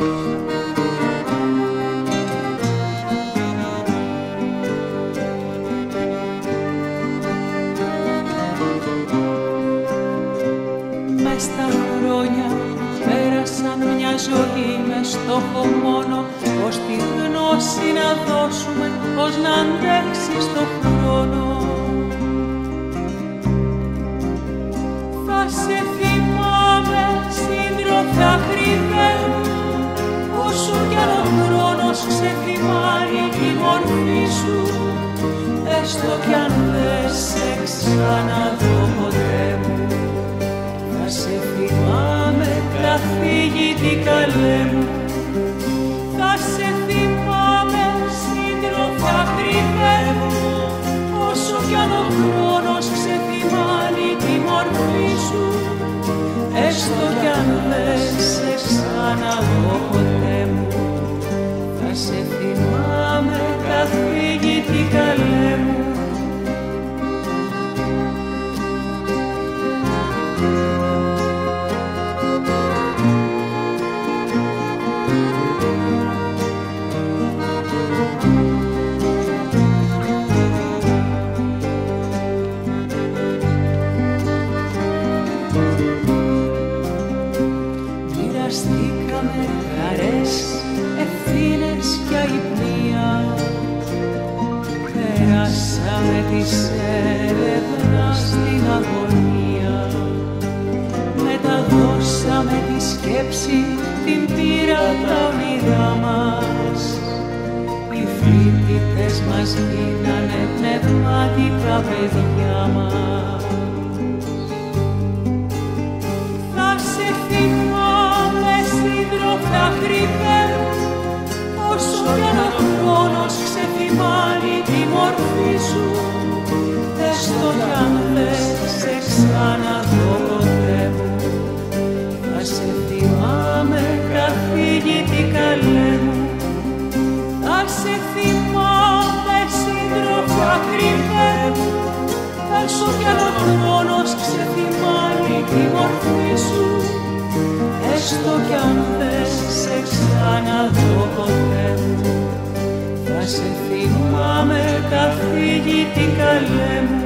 Μες στα χρόνια πέρασαν μια ζωή με στόχο μόνο πως τη γνώση να δώσουμε, πως να αντέξει στο χρόνο. Θα σε θυμάμαι σύντροφε ακριβέ, όσο κι αν ο χρόνος ξεθυμάνει τη μορφή σου, έστω κι αν δεν σε ξαναδώ ποτέ μου. Θα σε θυμάμαι καθηγητή καλέ μου, θα σε θυμάμαι σύντροφε ακριβέ μου, όσο κι αν ο χρόνος ξεθυμάνει τη μορφή σου, έστω κι αν δεν σε ξαναδώ ποτέ μου. Θα σε θυμάμαι καθηγητή καλέ μου. Μοιραστήκαμε χαρές, ευθύνες και αϊπνία, περάσαμε τις έρευνας στην αγωνία, μεταδώσαμε τη σκέψη, την πείρα, τα όνειρά μας. Οι φοιτητές μας γίνανε πνευματικά παιδιά μας. Θα σε θυμάμαι σύντροφε ακριβέ, όσο κι αν ο χρόνος ξεθυμάνει τη μορφή σου, έστω κι αν δεν σε ξαναδώ ποτέ μου. Θα σε θυμάμαι καθηγητή καλέ μου, θα σε θυμάμαι σύντροφε ακριβέ, όσο κι αν ο χρόνος ξεθυμάνει τη μορφή σου, έστω κι αν δεν σε ξαναδώ ποτέ μου. Θα σε θυμάμαι καθηγητή καλέ μου.